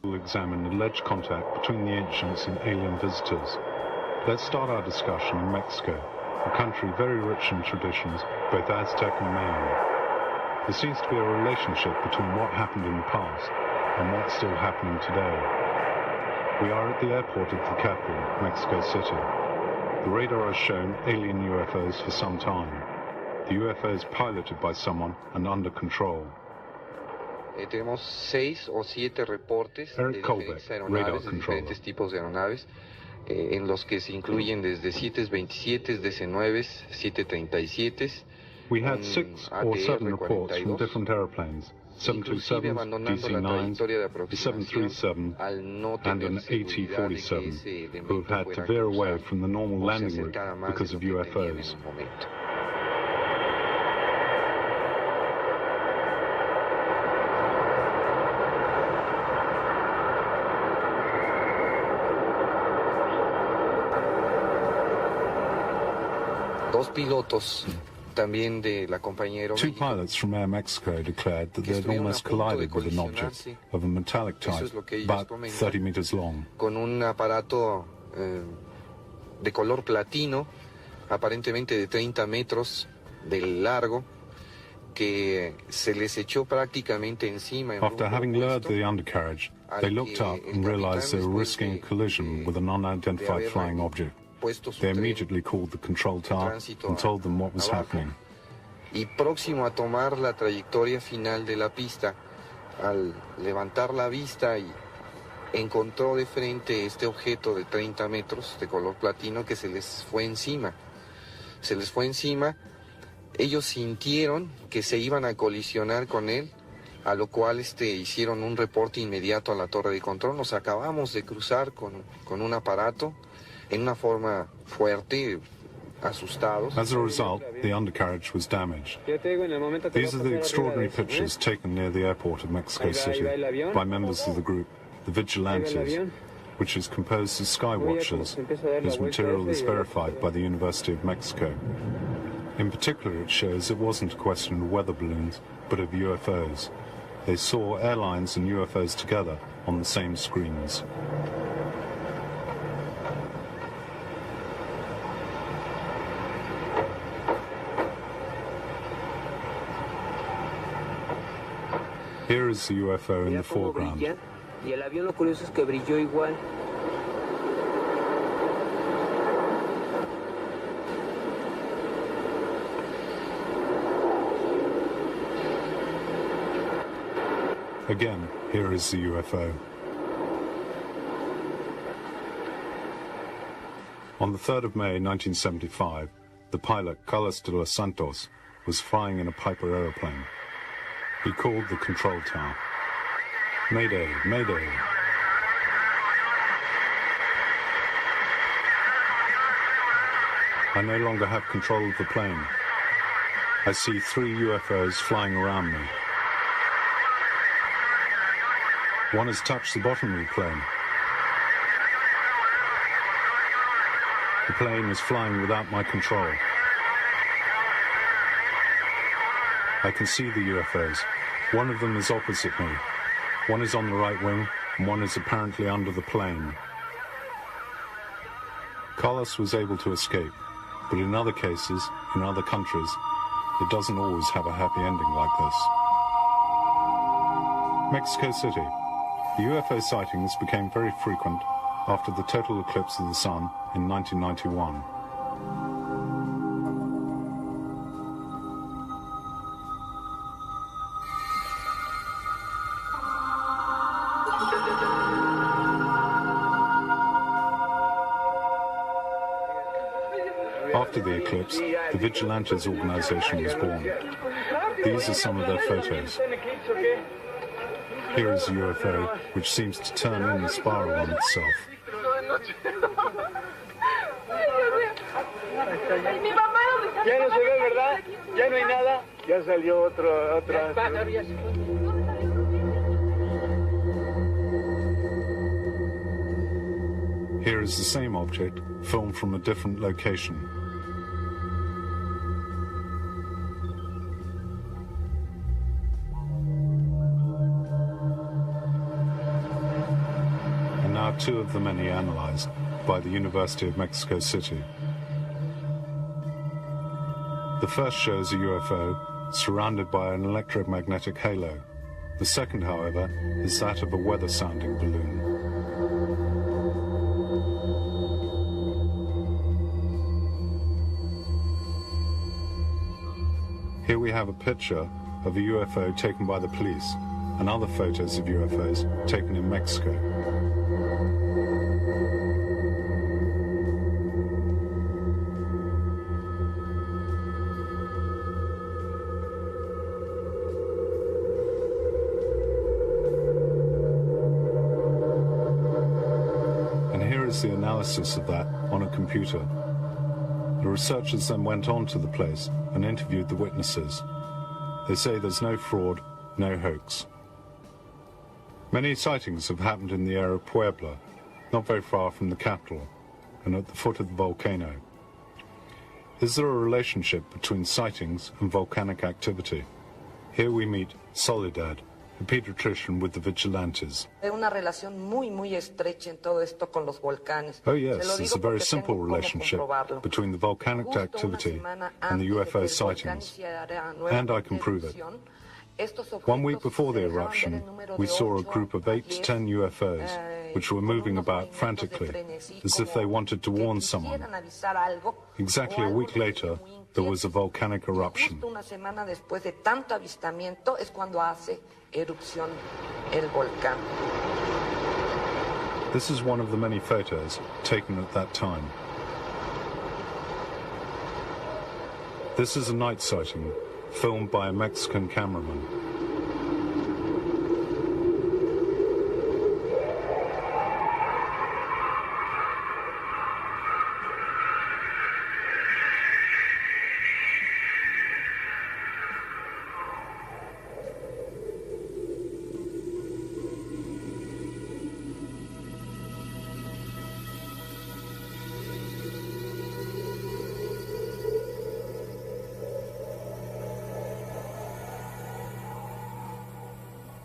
will examine alleged contact between the ancients and alien visitors. Let's start our discussion in Mexico, a country very rich in traditions, both Aztec and Mayan. There seems to be a relationship between what happened in the past and what's still happening today. We are at the airport of the capital, Mexico City. The radar has shown alien UFOs for some time. The UFO is piloted by someone and under control. Tenemos 6 o 7 reportes de diferentes aeronaves, de diferentes tipos de aeronaves, en los que se incluyen desde 727, DC-9, 737. We had 6 or 7 reports from different airplanes, 727, DC-9, 737, and an AT-47, who have had to veer away from the normal landing route because of UFOs. Dos pilotos también de la compañía Two pilots from Air Mexico declared that they had almost collided with an object of a metallic type, about 30 meters long. Con un aparato de color platino, aparentemente de 30 metros de largo, que se les echó prácticamente encima. After having lowered the undercarriage, they looked up and realized they were risking a collision with an unidentified flying object. They immediately called the control tower and told them what was happening. Y próximo a tomar la trayectoria final de la pista, al levantar la vista y encontró de frente este objeto de 30 metros de color platino que se les fue encima. Se les fue encima, ellos sintieron que se iban a colisionar con él, a lo cual hicieron un reporte inmediato a la torre de control. Nos acabamos de cruzar con un aparato en una forma fuerte, asustados. As a result, the undercarriage was damaged. These are the extraordinary pictures taken near the airport of Mexico City by members of the group, the Vigilantes, which is composed of sky watchers, whose material is verified by the University of Mexico. In particular, it shows it wasn't a question of weather balloons, but of UFOs. They saw airlines and UFOs together on the same screens. Here is the UFO in the foreground. Y el avión, lo curioso es que brilló igual. Again, here is the UFO. On the 3rd of May 1975, the pilot Carlos de los Santos was flying in a Piper aeroplane. He called the control tower. Mayday, mayday. I no longer have control of the plane. I see 3 UFOs flying around me. One has touched the bottom of the plane. The plane is flying without my control. I can see the UFOs. One of them is opposite me. One is on the right wing, and one is apparently under the plane. Carlos was able to escape, but in other cases, in other countries, it doesn't always have a happy ending like this. Mexico City. The UFO sightings became very frequent after the total eclipse of the sun in 1991. After the eclipse, the Vigilantes organization was born. These are some of their photos. Here is a UFO, which seems to turn in and spiral on itself. Ya no se ve, ¿verdad? Ya no hay nada. Ya salió otra. Here is the same object, filmed from a different location. now two of the many analyzed by the University of Mexico City. The first shows a UFO surrounded by an electromagnetic halo. The second, however, is that of a weather-sounding balloon. Here we have a picture of a UFO taken by the police and other photos of UFOs taken in Mexico. And here is the analysis of that on a computer. The researchers then went on to the place and interviewed the witnesses. They say there's no fraud, no hoax. Many sightings have happened in the area of Puebla, not very far from the capital, and at the foot of the volcano. Is there a relationship between sightings and volcanic activity? Here we meet Soledad, a pediatrician with the vigilantes. Una relación muy, muy estrecha en todo esto con los volcanes. Oh yes, there's a very simple relationship between the volcanic activity and the UFO sightings, and I can prove it. 1 week before the eruption, we saw a group of 8 to 10 UFOs, which were moving about frantically, as if they wanted to warn someone. Exactly a week later, there was a volcanic eruption. Una semana después de tanto avistamiento es cuando hace erupción el volcán. This is one of the many photos taken at that time. This is a night sighting filmed by a Mexican cameraman.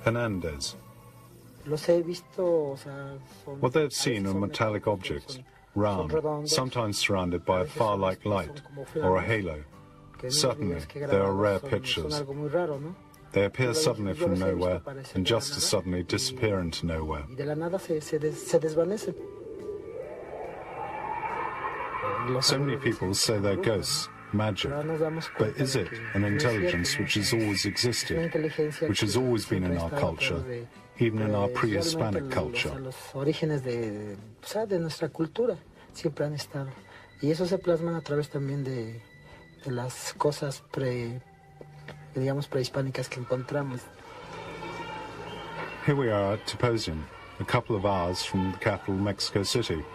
Hernandez. What they have seen are metallic objects, round, sometimes surrounded by a fire-like light or a halo. Certainly, they are rare pictures. They appear suddenly from nowhere and just as suddenly disappear into nowhere. So many people say they're ghosts, magic, but is it an intelligence which has always existed, which has always been in our culture, even in our pre-Hispanic culture? Y eso se plasman a través también de las cosas prehispánicas que encontramos. Here we are at Tepoztlán, a couple of hours from the capital, Mexico City,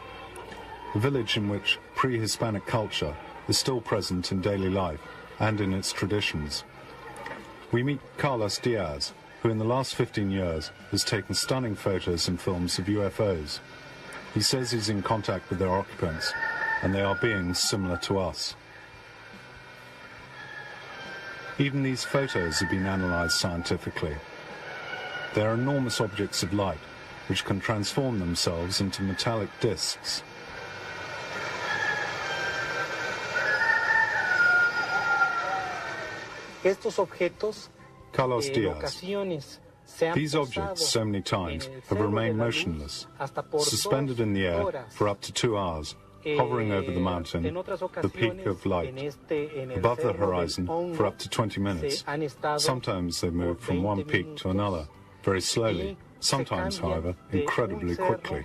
a village in which pre-Hispanic culture is still present in daily life and in its traditions. We meet Carlos Diaz, who in the last 15 years has taken stunning photos and films of UFOs. He says he's in contact with their occupants, and they are beings similar to us. Even these photos have been analyzed scientifically. They are enormous objects of light, which can transform themselves into metallic discs. Carlos Diaz. These objects, so many times, have remained motionless, suspended in the air for up to 2 hours, hovering over the mountain, the peak of light, above the horizon for up to 20 minutes. Sometimes they move from one peak to another, very slowly, sometimes, however, incredibly quickly.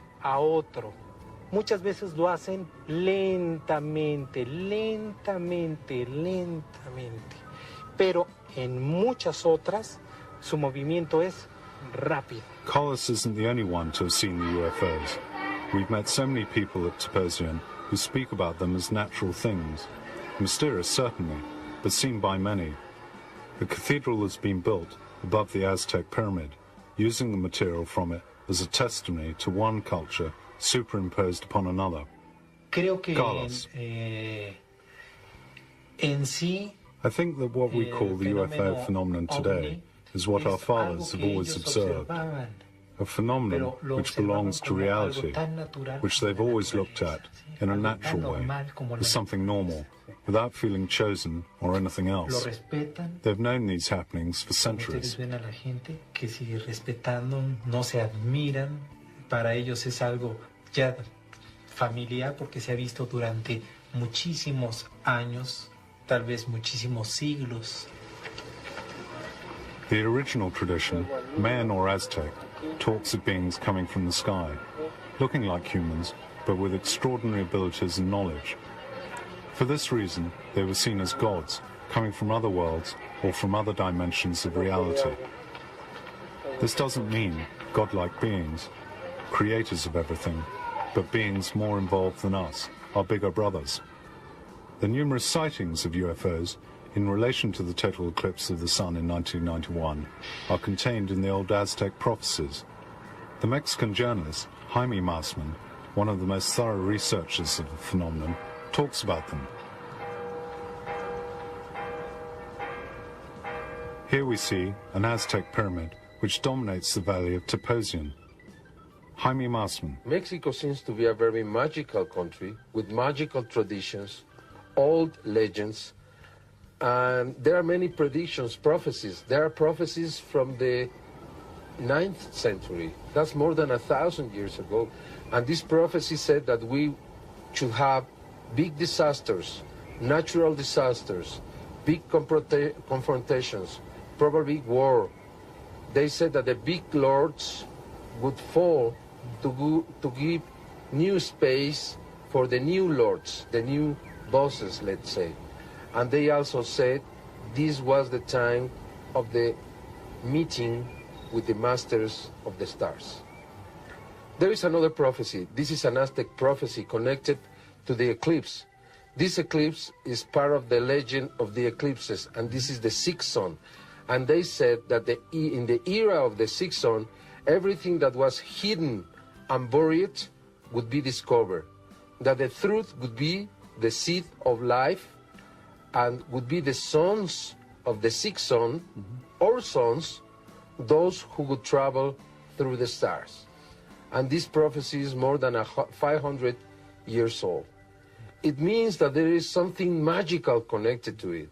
Muchas veces lo hacen lentamente, lentamente, lentamente. Pero en muchas otras, su movimiento es rápido. Carlos isn't the only one to have seen the UFOs. We've met so many people at Tepoztlán who speak about them as natural things. Mysterious, certainly, but seen by many. A cathedral has been built above the Aztec pyramid, using the material from it as a testimony to one culture superimposed upon another. Carlos. I think that what we call the UFO phenomenon today is what our fathers have always observed. a phenomenon which belongs to reality, which they've always looked at in a natural way, as something normal, without feeling chosen or anything else. They've known these happenings for centuries. Para ellos es algo ya familiar porque se ha visto durante muchísimos años, tal vez muchísimos siglos. The original tradition, Mayan or Aztec, talks of beings coming from the sky, looking like humans, but with extraordinary abilities and knowledge. For this reason, they were seen as gods, coming from other worlds or from other dimensions of reality. This doesn't mean godlike beings, creators of everything, but beings more involved than us, our bigger brothers. The numerous sightings of UFOs in relation to the total eclipse of the sun in 1991 are contained in the old Aztec prophecies. The Mexican journalist Jaime Mausman, one of the most thorough researchers of the phenomenon, talks about them. Here we see an Aztec pyramid which dominates the valley of Teposian. Jaime Mausman. Mexico seems to be a very magical country with magical traditions, old legends, and there are many predictions, prophecies. There are prophecies from the 9th century. That's more than 1,000 years ago. And this prophecy said that we should have big disasters, natural disasters, big confrontations, probably war. They said that the big lords would fall to give new space for the new lords, the new bosses, let's say. And they also said this was the time of the meeting with the masters of the stars. There is another prophecy. This is an Aztec prophecy connected to the eclipse. This eclipse is part of the legend of the eclipses, and this is the sixth sun. And they said that in the era of the sixth sun, everything that was hidden and buried would be discovered. That the truth would be the seed of life and would be the sons of the sixth sun, or sons, those who would travel through the stars. And this prophecy is more than 500 years old. It means that there is something magical connected to it.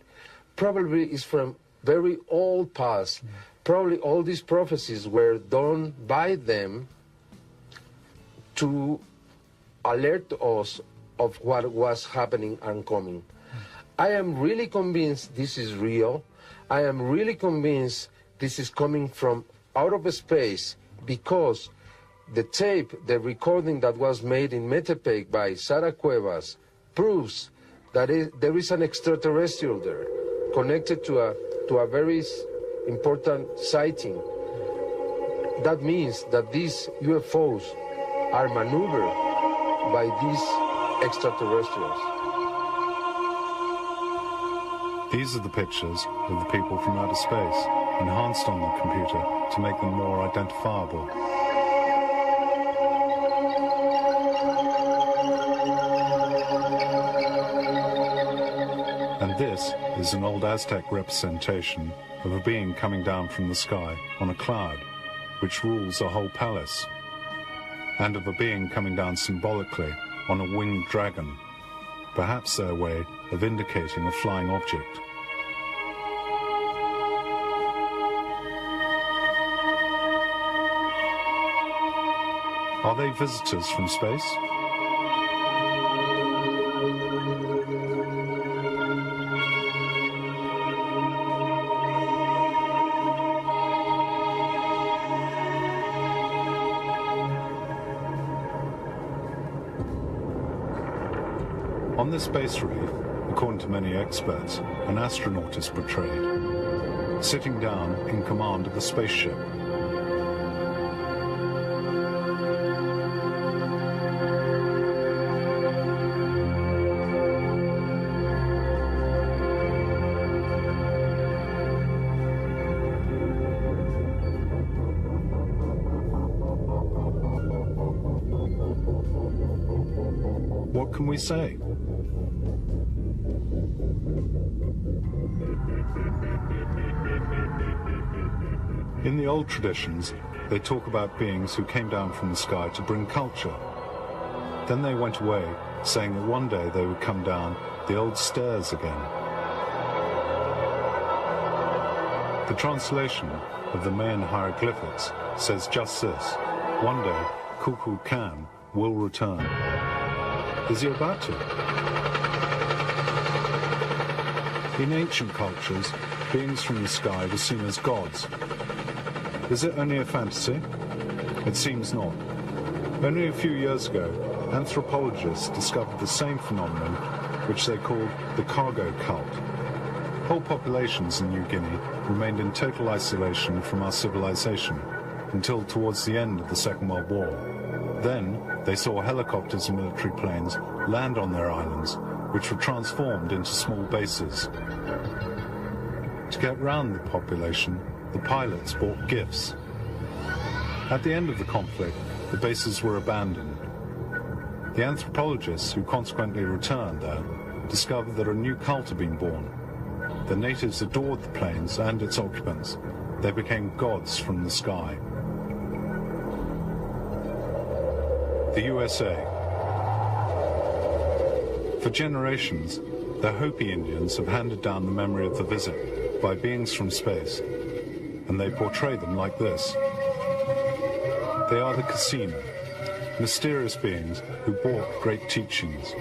Probably it's from very old past. Probably all these prophecies were done by them to alert us of what was happening and coming. I am really convinced this is real. I am really convinced this is coming from out of space, because the tape, the recording that was made in Metepec by Sara Cuevas proves that there is an extraterrestrial there connected to a very important sighting. That means that these UFOs are maneuvered by these extraterrestrials. These are the pictures of the people from outer space, enhanced on the computer to make them more identifiable. And this is an old Aztec representation of a being coming down from the sky on a cloud, which rules a whole palace, and of a being coming down symbolically on a winged dragon, perhaps their way of indicating a flying object. Are they visitors from space? On this base reef, according to many experts, an astronaut is portrayed, sitting down in command of a spaceship. What can we say? In the old traditions, they talk about beings who came down from the sky to bring culture. Then they went away, saying that one day they would come down the old stairs again. The translation of the Mayan hieroglyphics says just this: one day, Kukulkan will return. Is he about to? In ancient cultures, beings from the sky were seen as gods. Is it only a fantasy? It seems not. Only a few years ago, anthropologists discovered the same phenomenon, which they called the cargo cult. Whole populations in New Guinea remained in total isolation from our civilization until towards the end of the Second World War. Then they saw helicopters and military planes land on their islands, which were transformed into small bases. To get round the population, the pilots bought gifts. At the end of the conflict, the bases were abandoned. The anthropologists who consequently returned there discovered that a new cult had been born. The natives adored the planes and its occupants. They became gods from the sky. The USA. For generations, the Hopi Indians have handed down the memory of the visit by beings from space, and they portray them like this. They are the Casina, mysterious beings who brought great teachings.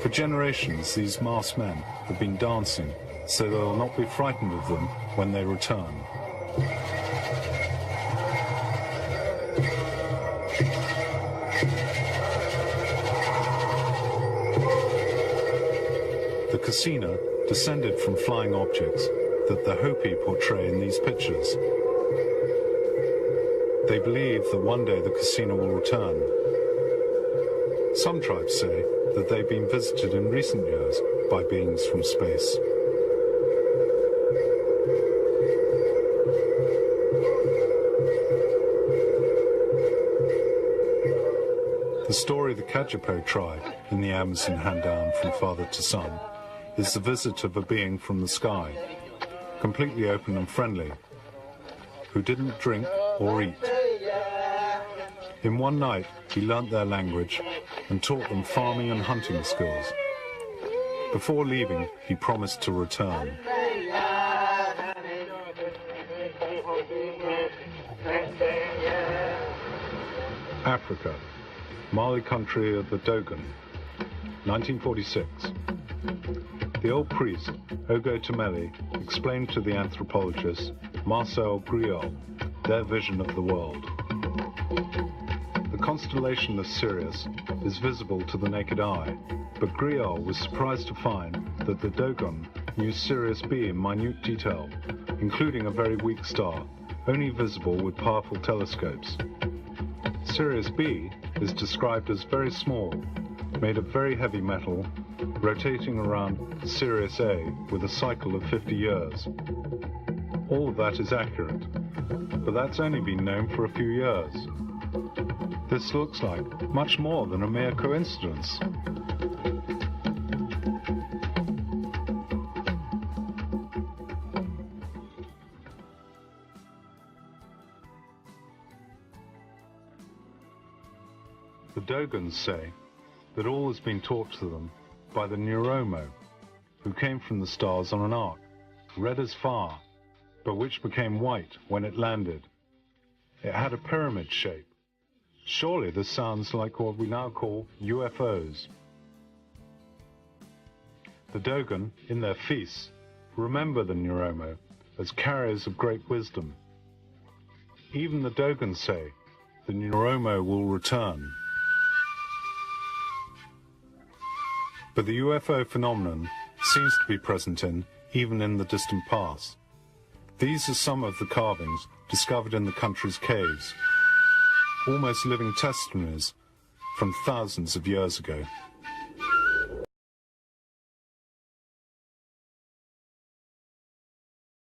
For generations, these masked men have been dancing, so they will not be frightened of them when they return. The Casina descended from flying objects that the Hopi portray in these pictures. They believe that one day the Casina will return. Some tribes say that they've been visited in recent years by beings from space. The story of the Kajipo tribe in the Amazon hand down from father to son is the visit of a being from the sky, completely open and friendly, who didn't drink or eat. In one night, he learnt their language and taught them farming and hunting skills. Before leaving, he promised to return. Africa, Mali country of the Dogon, 1946. The old priest, Ogo Tomeli, explained to the anthropologist Marcel Griol their vision of the world. The constellation of Sirius is visible to the naked eye, but Griol was surprised to find that the Dogon knew Sirius B in minute detail, including a very weak star, only visible with powerful telescopes. Sirius B is described as very small, made of very heavy metal, rotating around Sirius A with a cycle of 50 years. All of that is accurate, but that's only been known for a few years. This looks like much more than a mere coincidence. The Dogons say that all has been taught to them by the Neuromo, who came from the stars on an arc, red as fire, but which became white when it landed. It had a pyramid shape. Surely this sounds like what we now call UFOs. The Dogon, in their feasts, remember the Neuromo as carriers of great wisdom. Even the Dogons say the Neuromo will return. But the UFO phenomenon seems to be present even in the distant past. These are some of the carvings discovered in the country's caves, almost living testimonies from thousands of years ago.